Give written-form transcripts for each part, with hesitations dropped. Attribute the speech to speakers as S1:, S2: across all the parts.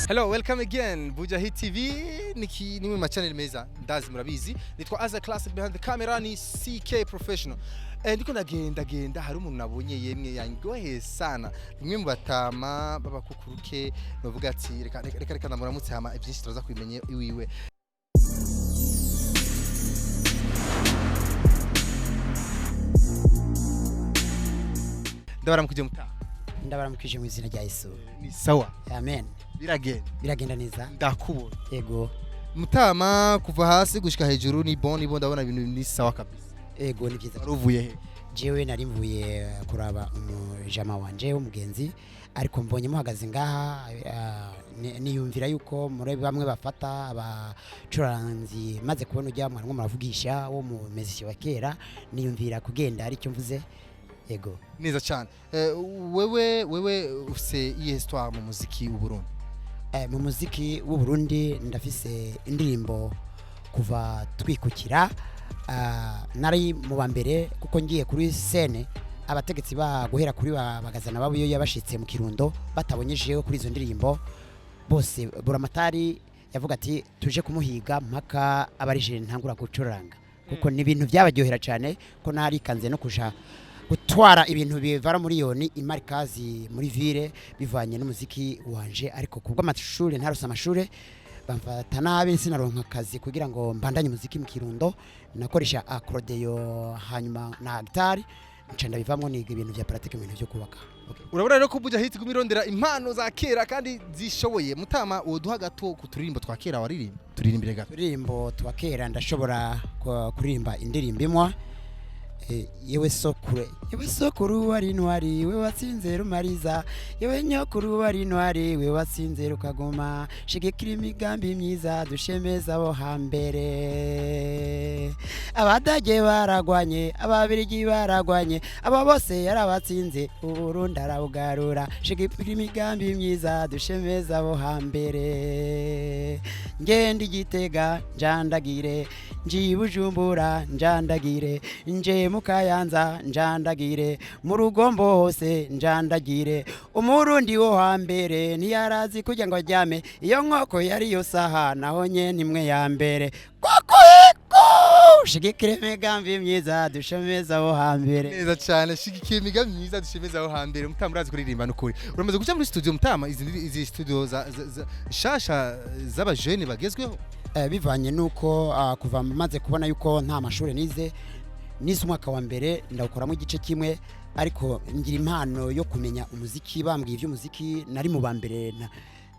S1: Hello, welcome again. Buja Hit TV ni mu channel meza ndazi murabizi. Nitwa Aza Classic, behind the camera ni CK Professional. Ndiko ndagenda hari umuntu nabonye yemwe yangoye sana. Nimwe mu batama babakukuruke novuga ati reka ndamuramutse hama ibyinshi turaza kubimenye iwiwe. Ndabaramukije mutaha.
S2: Ndabaramukije mu izina rya Yesu.
S1: Ni sawa.
S2: Amen. Biragenda neza.
S1: Ndakubona.
S2: Ego.
S1: Mutama kuva hasi gushika hejuru ni bon ndabona ibintu ni sawa kabisa.
S2: Ego ni byiza.
S1: Waruvuye he?
S2: Jewe nari mvuye kuraba umujama wanje w'umugenzi ariko mbonye muhagaze ngaha niyumvira yuko muri bamwe bafata abacuranzi maze kubona ujya mwanwa muravugisha wo mu mezisi wa kera niyumvira kugenda ari cyo mvuze. Ego.
S1: Neza cyane. Wewe ufise iyi histoire mu muziki w'u Burundi.
S2: Mu muziki w'u Burundi ndafise indirimbo kuva twikukira nari mu bambere kuko ngiye kuri scene abategetsi ba guhera kuri bagazana babuyo yabashitse mu Kirundo batabonyejeho kuri izo ndirimbo bose buramatari yavuga ati tuje kumuhiga mpaka abarije ntangura gucuranga kuko ni ibintu byabaryohera cyane ko nari kanze no kuja gutwara ibintu bivara muri yoni imarikazi muri ville bivanye n'umuziki wanje ariko kubwo amashuri ntarose amashuri bamfata nabi sinaronka akazi kugira ngo mbandanye umuziki mu Kirundo nakoresha accordion hanyuma na guitar ncanda bivamwe niga ibintu bya pratique mu bintu byo kubaka.
S1: Urabona rero ko Buja Hit gumirondera impano za kera kandi zishoboye mutama woduha gato ku turirimbo twa kera waririmba turirimbire gato.
S2: Turirimbo twa kera ndashobora kuririmba indirimbo imwe yewe sokuru wari ntwari we watsinze rumariza yewe nyokuru wari ntwari we watsinze rukagoma shigikira imigambi myiza dushemeza abo hambere abadage baragwanye ababirigi baragwanye aba bose yarabatsinze Burundi arabugarura shigikira imigambi myiza dushemeza abo hambere ngende Gitega njandagire nji Bujumbura njandagire nje Mukayanza njandagire mu Rugombo hose njandagire umurundi wo hambere ntiyarazi kujya ngo ajyame iyo nkoko yari yo saha naho nye nimwe ya mbere shigikire imigambi myiza dushemeza abo hambere.
S1: Neza cyane shigikire imigambi myiza dushemeza abo hambere mutamurazi kuririmba n'ukuri. Uramaze guca muri studio mutama izi studio za shasha z'abajene bagezweho
S2: bivanye nuko kuva maze kubona yuko nta mashuri nize umwaka wa mbere ndawukoramo igice kimwe ariko ngira impano yo kumenya umuziki bambwiye iby'umuziki nari mu bambere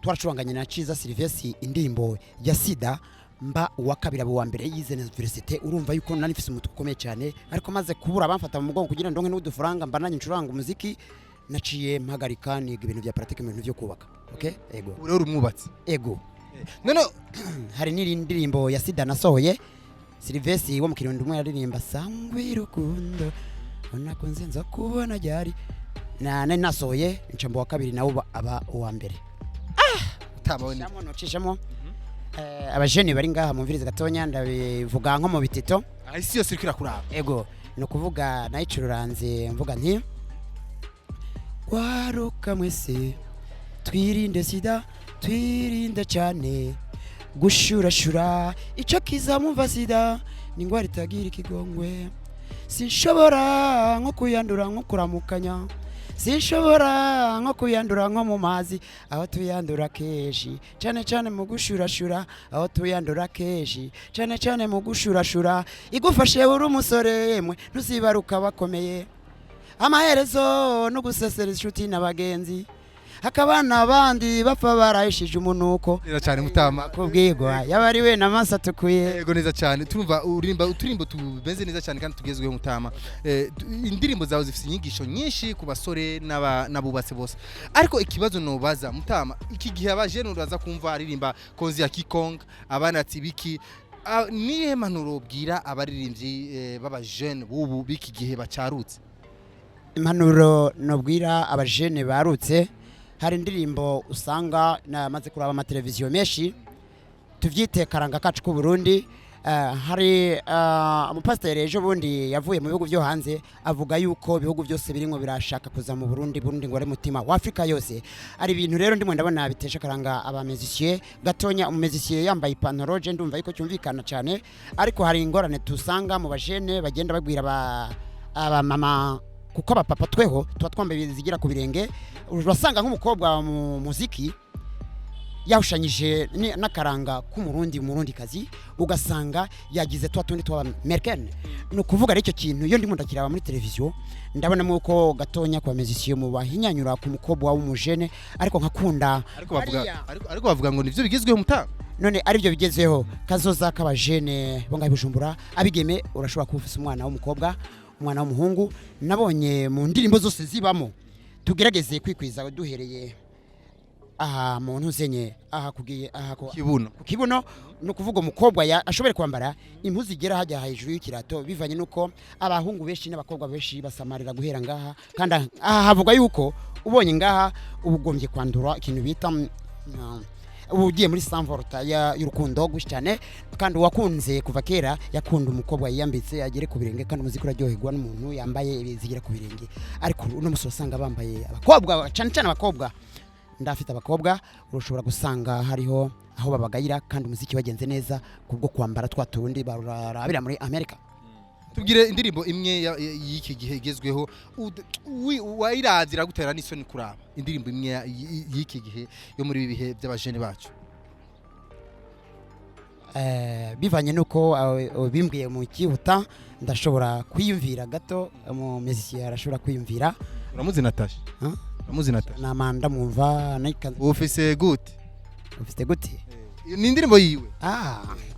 S2: twaracuranganye na Ciza Sylvestre indirimbo ya Sida mba uwa kabiri abo wa mbere yize na université urumva yuko nari mfise umutwe ukomeye cyane ariko maze kubura bamfata mu mugongo kugira ndonke n'udufaranga mbananye ncuranga umuziki naciye mpagarika niga ibintu bya pratique mu bintu byo kubaka. Okay? Ego.
S1: Uri umwubatsi.
S2: Ego.
S1: None
S2: hari n'indirimbo ya Sida nasohoye Sylvestre wo mu Kirundo umwe yaririmba sangwe rukundo unakunze nza kubona ryari nasohoye ncambo wa kabiri nawo aba uwa mbere.
S1: Utabone
S2: nocishamo abajeni bari ngaha mu mviriza gatonya ndabivuga nko mu bitito
S1: isi yose irikira kuraba.
S2: Ego no kuvuga nayicururanze mvuga nti waruka mwese twirinde Sida twirinde cyane gushurashura ico kizamumva Sida ningwara itagira ikigongwe sinshobora nko kuyandura nko kuramukanya sinshobora nko kuyandura nko mu mazi aho tuyandura keshi cyane mu gushurashura aho tuyandura keshi cyane mu gushurashura igufashe uri umusore yemwe ntuzibaruka bakomeye amaherezo no gusesera inshuti n'abagenzi hakabana abandi bapfa barayishije umunuko.
S1: Neza cyane mutama
S2: kubwigwa yabari we namasa tukuye.
S1: Yego neza cyane turumva uturimbo tubeze neza cyane kandi tugezweho mutama. Indirimbo zawe zifite inyigisho nyinshi ku basore n'abubatse bose ariko ikibazo nobaza mutama iki gihe abajene uraza kumva aririmba konzi ya Kikonga abana ati biki niye manuro bwira abaririmbyi b'abajene bubu biki gihe bacarutse.
S2: Impanuro nobwira abajene barutse hari indirimbo usanga namaze kuraba ama televiziyo menshi tuvyite karanga kacu ku Burundi hari umupasiteri ejo bundi yavuye mu bihugu byo hanze avuga yuko ibihugu byose birimo birashaka kuza mu Burundi ngo ari mutima wa Afrika yose. Ari ibintu rero ndimo ndabona bitesha karanga abamezisiye gatonya, umumezisiye yambaye ipantaro je ndumva yuko cyumvikana cyane, ariko hari ingorane tusanga mu bajene bagenda bagwira aba mama, kuko abapapa tweho tuba twambaye zigira ku birenge. Urasanga nk'umukobwa mu muziki yahushanyije n'akaranga k'umurundi kazi, ugasanga yagize twa tundi twa Merkel. No kuvuga aricyo kintu iyo ndimo ndakiraba muri televiziyo ndabona muko gatonya kwa musicien mu bahinyanyura ku mukobwa w'umujene, ariko nkakunda
S1: ariko bavuga ngo nivyo bigezweho mutama.
S2: None ari byo bigezeho kazoza k'abajene bo ngaho Bujumbura abigeme, urashobora kufisa umwana w'umukobwa, umwana w'umuhungu. Nabonye mu ndirimbo zose zibamo tugerageze kwikwiza duhereye aha muntu zenye aha kugiye aha ku kibuno no kuvuga umukobwa ashobore kwambara impuzu igera hajya hejuru y'ikirato, bivanye nuko abahungu benshi n'abakobwa benshi basamarira guhera ngaha, kandi aha havuga yuko ubonye ngaha ubugombye kwandura ikintu bita ugiye muri samvorta y'urukundo gushane, kandi wakunze kuva kera yakunda umukobwa yiyambitse agere ku birenge, kandi umuziki uraryoherwa n'umuntu yambaye ibizigira ku birenge. Ariko uno musore usanga bambaye abakobwa cyane abakobwa, ndafite abakobwa urushobora gusanga hariho aho babagayira, kandi umuziki wagenze neza kubwo kwambara twa tundi barabira muri Amerika.
S1: Tubwire indirimbo imwe y'iki gihe igezweho wairavira gutera n'isoni kuraba, indirimbo imwe y'iki gihe yo muri bihe by'abajene bacu.
S2: Bivanye nuko bimbwiye mu kihuta ndashobora kwiyumvira gato, mu musicien arashobora kwiyumvira.
S1: Uramuzi Natasha? Uramuzi Natasha?
S2: Namanda mwumva
S1: ufise gute?
S2: Ufite gute?
S1: Ni indirimbo yiwe.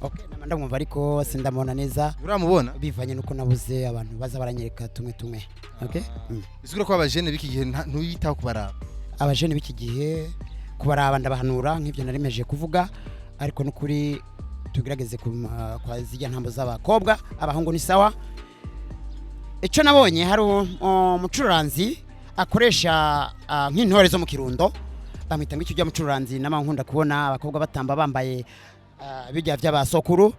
S2: Okay, namanda mwumva ariko sindamona neza.
S1: Uramubona?
S2: Bivanye nuko nabuze abantu baza baranyereka tumwe. Okay?
S1: Bisigura ko abajene biki gihe ntuyitaho kubaraba.
S2: Abajene biki gihe kubaraba ndabahanura nk'ibyo narimeje kuvuga, ariko nukuri tugerageze kwa zijya ntambo z'abakobwa, abahungu ni sawa. Icyo nabonye hari umucuranzi akoresha nk'intore zo mu Kirundo, bamwita ngo icyo mucuranzi, n'amankunda kubona abakobwa batamba bambaye bijya by'abasokuru.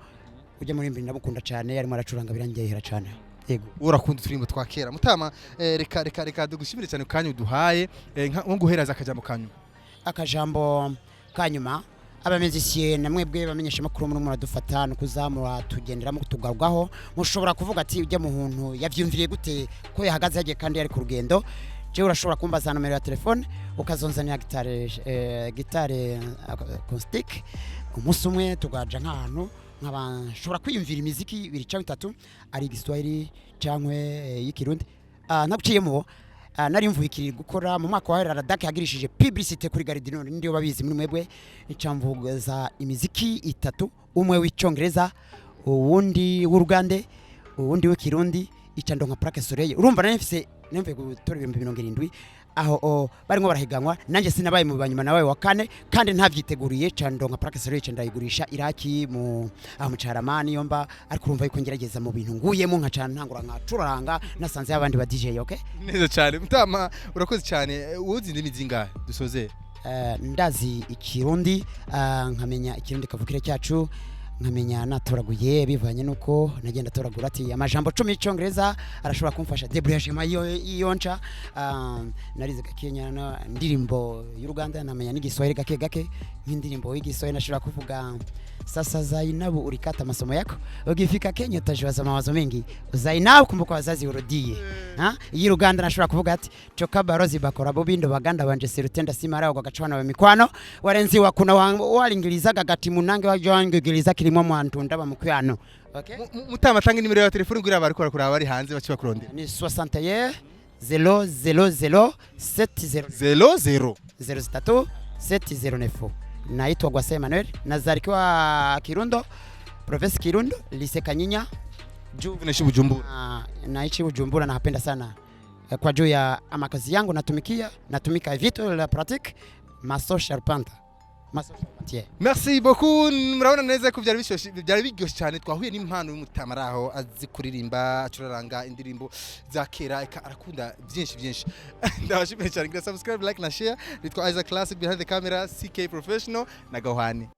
S2: Ujya muri mbiri ndabukunda cyane, arimo aracuranga birangehera cyane. Yego,
S1: urakunda turimbo twakera mutama. Reka dugushimire cyane kanyu duhaye, nko guhereza akajambo kanyuma. Abamezisiye namwebwe bamenyesha makuru muri muradufata no kuzamura tugenderamo tugarwaho, mushobora kuvuga ati ujya mu huntu yavyumviriye gute ko yahagaze yagiye kandi yari ku rugendo. Je urashobora kumbaza nomero ya telefone ukazonzanira gitare acoustic umunsi umwe tugaja nk'ahantu nk'abashobora kwiyumvira imiziki 2 cyangwa 3 ari Igiswahili cyangwa y'ikirundi. Nabuciyemo nari mvuyikiri gukora mu mwaka wa Radake yagirishije publicité kuri Garidino, ndiyo babizi muri mwebwe. Icamvuga imiziki 3, umwe w'icyongereza, uwundi w'Urugande, uwundi w'ikirundi, icando nka Plaque Soleil. Urumva nari mfise nemve gutora 2070 aho barimo barahiganwa, nanjye sinabaye mu banyuma nawe wa kane, kandi ntavyiteguriye. Cando nka Plaque Soleil ndayigurisha Iraki mu Charamani yomba, ariko urumva yuko ngerageza mu bintu nguyemo nka cyane ntangura nka curaranga nasanze abandi ba DJ. Okay, neza cyane mutama, urakoze cyane. Uzi indimi zingahe dusoze?
S2: Ndazi ikirundi, nkamenya ikirundi kavukire cyacu, nkamenya natoraguye bivanye nuko nagenda toragura ati amajambo 10 y'icyongereza arashobora kumfasha debriyajema yonca. Narize Kenya na ndirimbo y'Uruganda, namenya n'igiswahili gake nk'indirimbo y'igiswahili nashobora kuvuga sasa Zainabu ulikata masomo yako ukifika Kenya utajiwaza mawazo mengi Zainabu kumbuka wazazi urudie. Y'Uruganda nashobora kuvuga ati choka barozi bakora bobindo baganda banje serutenda simara kwa gacwana wa mikwano warenzi wa kuna walingilizaga gati munange wajwangiliza kirimo mwantu ndaba mukwano. Okay,
S1: mutama tanga nimero ya telefone ngira bariko kuraba bari hanze baciba kurondera.
S2: Ni 61 000 70 03 709. Naitwa Gwase Emmanuel, nazalikiwa Kirundo, Province Kirundo, Lycée Kanyinya.
S1: Naishi Bujumbura.
S2: Naishi Bujumbura na napenda sana kwa juu ya amakazi yangu natumika vitu la pratique ma social panta.
S1: Merci beaucoup. Murabona neza ko byari bigyoshye cyane. Twahuye n'impano y'umutamaraho azi kuririmba, acuraranga indirimbo za kera, arakunda byinshi. Ndabashimiye cyane. Subscribe, like na share. Nitwa Isaac Classic, behind the camera CK Professional na Gahwane.